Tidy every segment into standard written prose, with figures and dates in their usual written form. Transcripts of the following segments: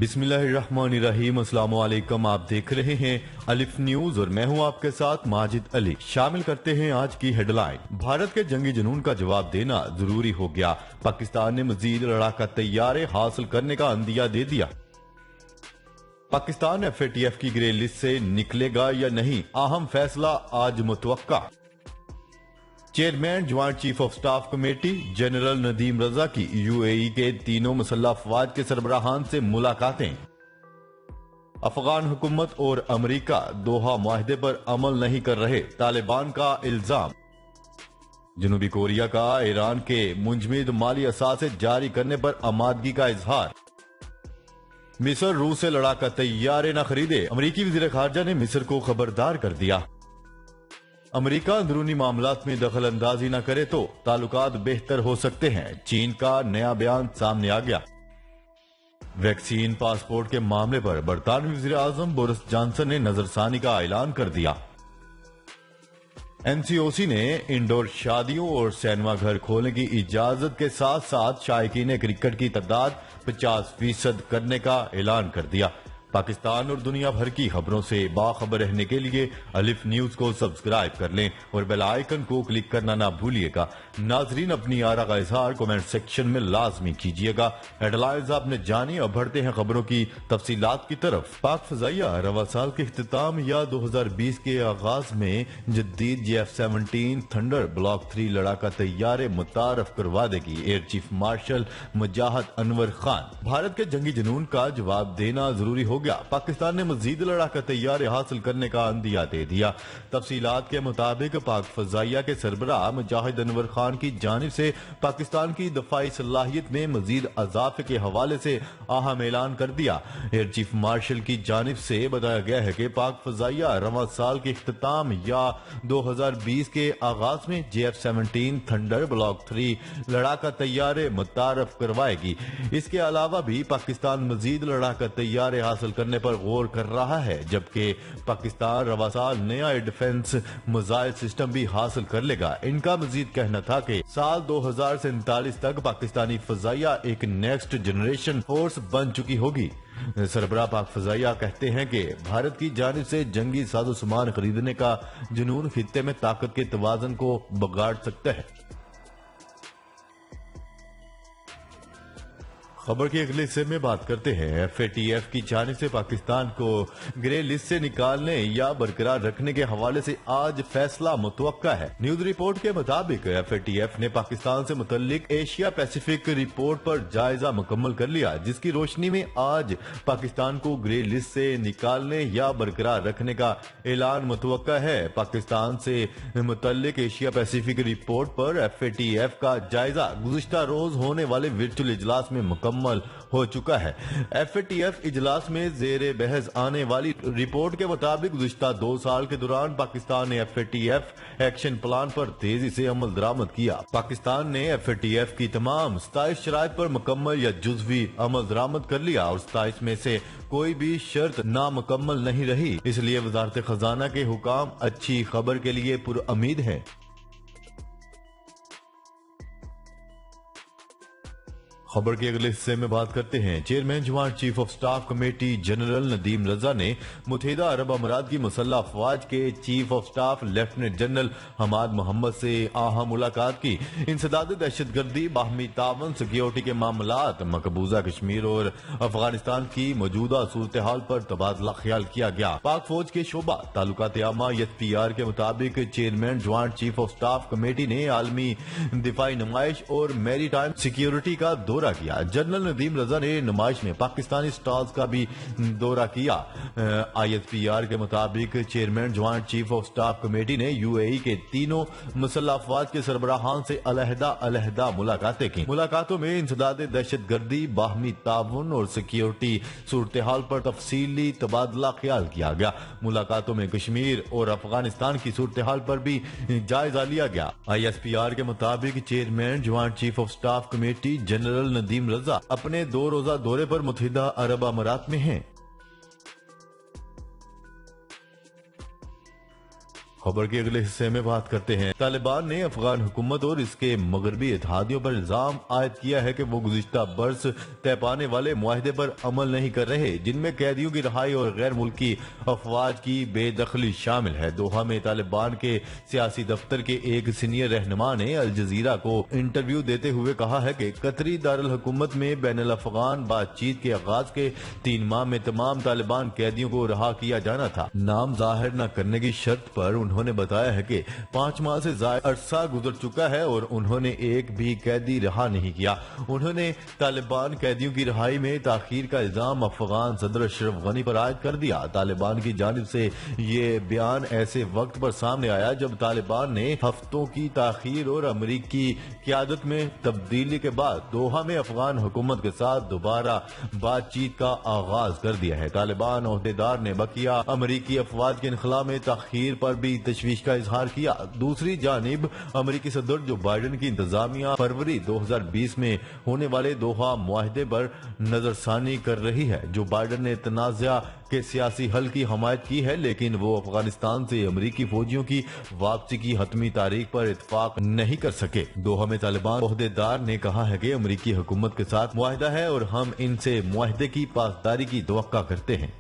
بسم اللہ الرحمن الرحیم۔ السلام علیکم، آپ دیکھ رہے ہیں الف نیوز اور میں ہوں آپ کے ساتھ ماجد علی۔ شامل کرتے ہیں آج کی ہیڈ لائن۔ بھارت کے جنگی جنون کا جواب دینا ضروری ہو گیا، پاکستان نے مزید لڑاکا طیارے حاصل کرنے کا عندیہ دے دیا۔ پاکستان FATF کی گرے لسٹ سے نکلے گا یا نہیں، اہم فیصلہ آج متوقع۔ Chairman joint chief of staff committee general Nadeem Raza کی UAE کے تینوں مسلح افواج کے سربراہان سے ملاقاتیں۔ افغان حکومت اور امریکہ دوحہ معاہدے پر عمل نہیں کر رہے، طالبان کا الزام۔ جنوبی کوریا کا ایران کے منجمد مالی اثاثے جاری کرنے پر آمادگی کا اظہار۔ مصر روس سے لڑاکا طیارے نہ خریدے، امریکی وزیر خارجہ نے مصر کو خبردار کر دیا۔ امریکہ اندرونی معاملات میں دخل اندازی نہ کرے تو تعلقات بہتر ہو سکتے ہیں، چین کا نیا بیان سامنے آ گیا۔ ویکسین پاسپورٹ کے معاملے پر برطانوی وزیر اعظم بورس جانسن نے نظر ثانی کا اعلان کر دیا۔ NCOC نے انڈور شادیوں اور سینما گھر کھولنے کی اجازت کے ساتھ ساتھ شائقین کرکٹ کی تعداد 50% کرنے کا اعلان کر دیا۔ پاکستان اور دنیا بھر کی خبروں سے باخبر رہنے کے لیے الف نیوز کو سبسکرائب کر لیں اور بیل آئیکن کو کلک کرنا نہ بھولیے گا۔ ناظرین، اپنی آراء کا اظہار کمنٹ سیکشن میں لازمی کیجیے گا۔ ہیڈ لائنز آپ نے جانی، اب بڑھتے ہیں خبروں کی تفصیلات کی طرف۔ پاک فضائیہ رواں سال کے اختتام یا 2020 کے آغاز میں جدید JF-17 تھنڈر بلاک 3 لڑاکا طیارے متعارف کروا دے گی۔ ایئر چیف مارشل مجاہد انور خان۔ بھارت کے جنگی جنون کا جواب دینا ضروری ہو گیا، پاکستان نے مزید لڑاکا طیارے حاصل کرنے کا عندیہ دے دیا۔ تفصیلات کے مطابق پاک فضائیہ کے سربراہ مجاہد انور خان کی جانب سے پاکستان کی دفاعی صلاحیت میں مزید اضافے کے حوالے سے اہم اعلان کر دیا۔ ایئر چیف مارشل کی جانب سے بتایا گیا ہے کہ پاک فضائیہ رواں سال کے اختتام یا 2020 کے آغاز میں JF-17 تھنڈر بلاک 3 لڑاکا طیارے متعارف کروائے گی۔ اس کے علاوہ بھی پاکستان مزید لڑاکا طیارے حاصل کرنے پر غور کر رہا ہے، جبکہ پاکستان رواں سال نیا ایئر ڈیفنس میزائل سسٹم بھی حاصل کر لے گا۔ ان کا مزید کہنا تھا کہ سال 2047 تک پاکستانی فضائیہ ایک نیکسٹ جنریشن فورس بن چکی ہوگی۔ سربراہ پاک فضائیہ کہتے ہیں کہ بھارت کی جانب سے جنگی ساز و سامان خریدنے کا جنون خطے میں طاقت کے توازن کو بگاڑ سکتا ہے۔ خبر کے اگلے حصے میں بات کرتے ہیں FATF کی جانب سے پاکستان کو گرے لسٹ سے نکالنے یا برقرار رکھنے کے حوالے سے آج فیصلہ متوقع ہے۔ نیوز رپورٹ کے مطابق FATF نے پاکستان سے متعلق ایشیا پیسیفک رپورٹ پر جائزہ مکمل کر لیا، جس کی روشنی میں آج پاکستان کو گرے لسٹ سے نکالنے یا برقرار رکھنے کا اعلان متوقع ہے۔ پاکستان سے متعلق ایشیا پیسیفک رپورٹ پر FATF کا جائزہ گزشتہ روز ہونے والے ورچوئل اجلاس میں مکمل ہو چکا ہے۔ FATF اجلاس میں زیر بحث آنے والی رپورٹ کے مطابق گزشتہ 2 سال کے دوران پاکستان نے FATF ایکشن پلان پر تیزی سے عمل درآمد کیا۔ پاکستان نے FATF کی تمام 27 شرائط پر مکمل یا جزوی عمل درآمد کر لیا اور 27 میں سے کوئی بھی شرط نامکمل نہیں رہی۔ اس لیے وزارت خزانہ کے حکام اچھی خبر کے لیے پر امید ہیں۔ خبر کے اگلے حصے میں بات کرتے ہیں۔ Chairman joint chief of staff committee general Nadeem Raza نے متحدہ عرب امارات کی مسلح افواج کے chief of staff lieutenant general Hamad Mohammed سے اہم ملاقات کی۔ انسداد دہشت گردی، باہمی تعاون، سیکیورٹی کے معاملات، مقبوضہ کشمیر اور افغانستان کی موجودہ صورتحال پر تبادلہ خیال کیا گیا۔ پاک فوج کے شعبہ تعلقات عامہ SPR کے مطابق chairman joint chief of staff committee نے عالمی دفاعی نمائش اور میری ٹائم سیکیورٹی کا دورہ کیا۔ جنرل ندیم رضا نے نمائش میں پاکستانی سٹالز کا بھی دورہ کیا۔ ISPR کے مطابق chairman joint chief of staff committee نے UAE کے تینوں مسلح افواج کے سربراہان سے علیحدہ ملاقاتیں کی۔ ملاقاتوں میں انسداد دہشت گردی، باہمی تعاون اور سیکیورٹی صورتحال پر تفصیلی تبادلہ خیال کیا گیا۔ ملاقاتوں میں کشمیر اور افغانستان کی صورتحال پر بھی جائزہ لیا گیا۔ ISPR کے مطابق chairman joint chief of staff committee general Nadeem Raza اپنے 2 روزہ دورے پر متحدہ عرب امارات میں ہیں۔ خبر کے اگلے حصے میں بات کرتے ہیں۔ طالبان نے افغان حکومت اور اس کے مغربی اتحادیوں پر الزام عائد کیا ہے کہ وہ گزشتہ برس طے پانے والے معاہدے پر عمل نہیں کر رہے، جن میں قیدیوں کی رہائی اور غیر ملکی افواج کی بے دخلی شامل ہے۔ دوحہ میں طالبان کے سیاسی دفتر کے ایک سینئر رہنما نے الجزیرہ کو انٹرویو دیتے ہوئے کہا ہے کہ قطری دارالحکومت میں بین الافغان بات چیت کے آغاز کے 3 ماہ میں تمام طالبان قیدیوں کو رہا کیا جانا تھا۔ نام ظاہر نہ کرنے کی شرط پر انہوں نے بتایا ہے کہ 5 ماہ سے زائد عرصہ گزر چکا ہے اور انہوں نے ایک بھی قیدی رہا نہیں کیا۔ انہوں نے طالبان قیدیوں کی رہائی میں تاخیر کا الزام افغان صدر اشرف غنی پر عائد کر دیا۔ طالبان کی جانب سے یہ بیان ایسے وقت پر سامنے آیا جب طالبان نے ہفتوں کی تاخیر اور امریکی قیادت میں تبدیلی کے بعد دوحہ میں افغان حکومت کے ساتھ دوبارہ بات چیت کا آغاز کر دیا ہے۔ طالبان عہدیدار نے بقیہ امریکی افواج کے انخلاء میں تاخیر پر بھی تشویش کا اظہار کیا۔ دوسری جانب امریکی صدر جو بائیڈن کی انتظامیہ فروری 2020 میں ہونے والے دوحہ معاہدے پر نظر ثانی کر رہی ہے۔ جو بائیڈن نے تنازع کے سیاسی حل کی حمایت کی ہے، لیکن وہ افغانستان سے امریکی فوجیوں کی واپسی کی حتمی تاریخ پر اتفاق نہیں کر سکے۔ دوحہ میں طالبان عہدیدار نے کہا ہے کہ امریکی حکومت کے ساتھ معاہدہ ہے اور ہم ان سے معاہدے کی پاسداری کی توقع کرتے ہیں۔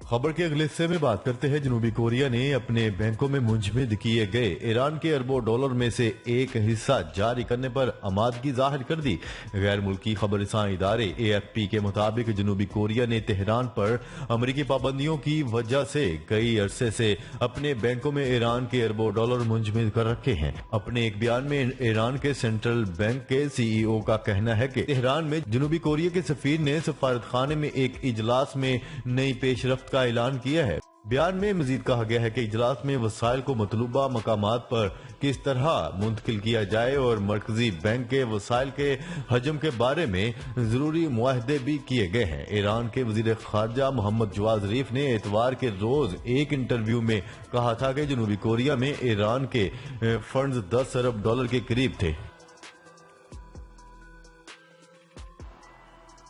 خبر کے اگلے حصے میں بات کرتے ہیں۔ جنوبی کوریا نے اپنے بینکوں میں منجمد کیے گئے ایران کے اربوں ڈالر میں سے ایک حصہ جاری کرنے پر آمادگی ظاہر کر دی۔ غیر ملکی خبر رساں ادارے AFP کے مطابق جنوبی کوریا نے تہران پر امریکی پابندیوں کی وجہ سے کئی عرصے سے اپنے بینکوں میں ایران کے اربوں ڈالر منجمد کر رکھے ہیں۔ اپنے ایک بیان میں ایران کے سینٹرل بینک کے CEO کا کہنا ہے کہ تہران میں جنوبی کوریا کے سفیر نے سفارت خانے میں ایک اجلاس میں نئی پیش رفت کا اعلان کیا ہے۔ بیان میں مزید کہا گیا ہے کہ اجلاس میں وسائل کو مطلوبہ مقامات پر کس طرح منتقل کیا جائے اور مرکزی بینک کے وسائل کے حجم کے بارے میں ضروری معاہدے بھی کیے گئے ہیں۔ ایران کے وزیر خارجہ محمد جواد ظریف نے اتوار کے روز ایک انٹرویو میں کہا تھا کہ جنوبی کوریا میں ایران کے فنڈز 10 ارب ڈالر کے قریب تھے۔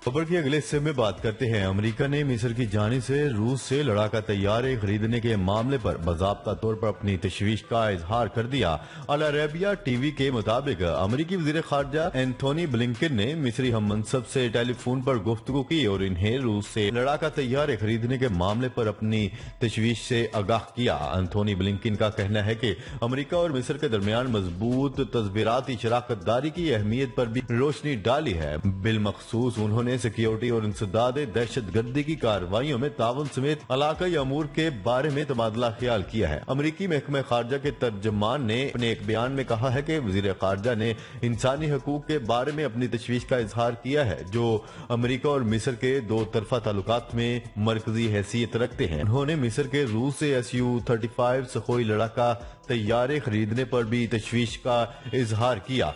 خبر کے اگلے حصے میں بات کرتے ہیں۔ امریکہ نے مصر کی جانب سے روس سے لڑاکا طیارے خریدنے کے معاملے پر باضابطہ طور پر اپنی تشویش کا اظہار کر دیا۔ العربیہ TV کے مطابق امریکی وزیر خارجہ اینتھونی بلنکن نے مصری ہم منصب سے ٹیلی فون پر گفتگو کی اور انہیں روس سے لڑاکا طیارے خریدنے کے معاملے پر اپنی تشویش سے آگاہ کیا۔ اینتھونی بلنکن کا کہنا ہے کہ امریکہ اور مصر کے درمیان مضبوط تصویراتی شراکت داری کی اہمیت پر بھی روشنی ڈالی ہے۔ بالمخصوص انہوں نے سیکیورٹی اور انسداد دہشت گردی کی کارروائیوں میں تعاون سمیت علاقائی امور کے بارے میں تبادلہ خیال کیا ہے۔ امریکی محکمہ خارجہ کے ترجمان نے اپنے ایک بیان میں کہا ہے کہ وزیر خارجہ نے انسانی حقوق کے بارے میں اپنی تشویش کا اظہار کیا ہے، جو امریکہ اور مصر کے دو طرفہ تعلقات میں مرکزی حیثیت رکھتے ہیں۔ انہوں نے مصر کے روس سے Su-35 سخوئی لڑاکا طیارے خریدنے پر بھی تشویش کا اظہار کیا۔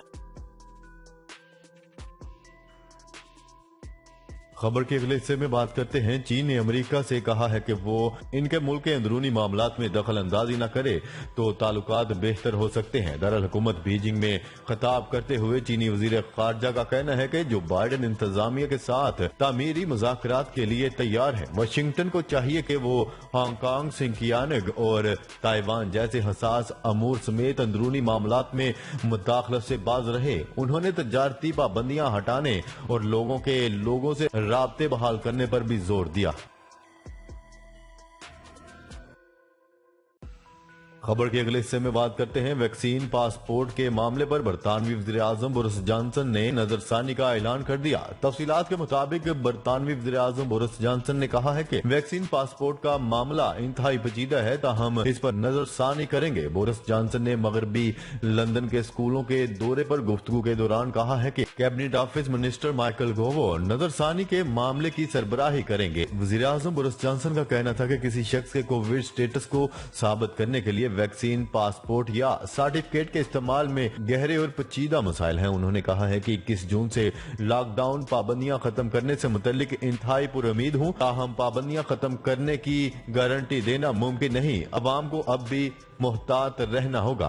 خبر کے اگلے حصے میں بات کرتے ہیں۔ چین نے امریکہ سے کہا ہے کہ وہ ان کے ملک کے اندرونی معاملات میں دخل اندازی نہ کرے تو تعلقات بہتر ہو سکتے ہیں۔ دارالحکومت بیجنگ میں خطاب کرتے ہوئے چینی وزیر خارجہ کا کہنا ہے کہ جو بائیڈن انتظامیہ کے ساتھ تعمیری مذاکرات کے لیے تیار ہے۔ واشنگٹن کو چاہیے کہ وہ ہانگ کانگ، سنکیانگ اور تائیوان جیسے حساس امور سمیت اندرونی معاملات میں مداخلت سے باز رہے۔ انہوں نے تجارتی پابندیاں ہٹانے اور لوگوں سے رابطے بحال کرنے پر بھی زور دیا۔ خبر کے اگلے حصے میں بات کرتے ہیں۔ ویکسین پاسپورٹ کے معاملے پر برطانوی وزیر اعظم بورس جانسن نے نظر ثانی کا اعلان کر دیا۔ تفصیلات کے مطابق برطانوی وزیر اعظم بورس جانسن نے کہا ہے کہ ویکسین پاسپورٹ کا معاملہ انتہائی پیچیدہ ہے، تاہم اس پر نظر ثانی کریں گے۔ بورس جانسن نے مغربی لندن کے اسکولوں کے دورے پر گفتگو کے دوران کہا ہے کہ کیبنٹ آفس منسٹر مائیکل گوو نظر ثانی کے معاملے کی سربراہی کریں گے۔ وزیر اعظم بورس جانسن کا کہنا تھا کہ کسی شخص کے کووڈ سٹیٹس کو ثابت کرنے کے لیے ویکسین پاسپورٹ یا سرٹیفکیٹ کے استعمال میں گہرے اور پیچیدہ مسائل ہیں۔ انہوں نے کہا ہے کہ 21 جون سے لاک ڈاؤن پابندیاں ختم کرنے سے متعلق انتہائی پر امید ہوں، تاہم پابندیاں ختم کرنے کی گارنٹی دینا ممکن نہیں۔ عوام کو اب بھی محتاط رہنا ہوگا۔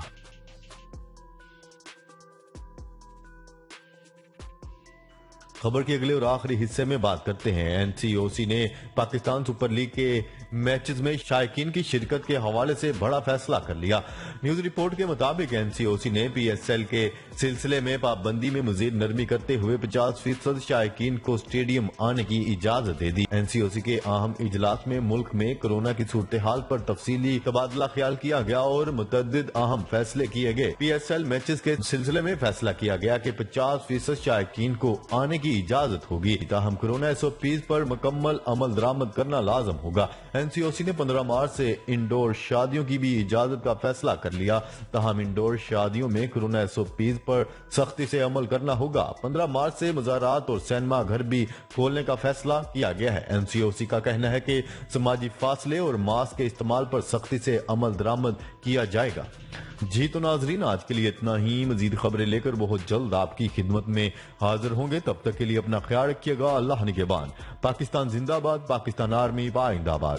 خبر کے اگلے اور آخری حصے میں بات کرتے ہیں۔ این سی او سی نے پاکستان سپر لیگ کے میچز میں شائقین کی شرکت کے حوالے سے بڑا فیصلہ کر لیا۔ نیوز رپورٹ کے مطابق این سی او سی نے پی ایس ایل کے سلسلے میں پابندی میں مزید نرمی کرتے ہوئے 50% شائقین کو اسٹیڈیم آنے کی اجازت دے دی۔ این سی او سی کے اہم اجلاس میں ملک میں کورونا کی صورتحال پر تفصیلی تبادلہ خیال کیا گیا اور متعدد اہم فیصلے کیے گئے۔ پی ایس ایل میچز کے سلسلے میں فیصلہ کیا گیا کہ 50% شائقین کو آنے کی اجازت ہوگی، تاہم کورونا SOPs پر مکمل عمل درآمد کرنا لازم ہوگا۔ این سی او سی نے 15 مارچ سے انڈور شادیوں کی بھی اجازت کا فیصلہ کر لیا، تاہم انڈور شادیوں میں کورونا SOPs پر سختی سے عمل کرنا ہوگا۔ 15 مارچ سے مزارات اور سینما گھر بھی کھولنے کا فیصلہ کیا گیا ہے۔ این سی او سی کا کہنا ہے کہ سماجی فاصلے اور ماسک کے استعمال پر سختی سے عمل درآمد کیا جائے گا۔ جی تو ناظرین، آج کے لیے اتنا ہی۔ مزید خبریں لے کر بہت جلد آپ کی خدمت میں حاضر ہوں گے، تب تک کے لیے اپنا خیال رکھیے گا۔ اللہ نگہبان۔ پاکستان زندہ باد، پاکستان آرمی پائندہ باد۔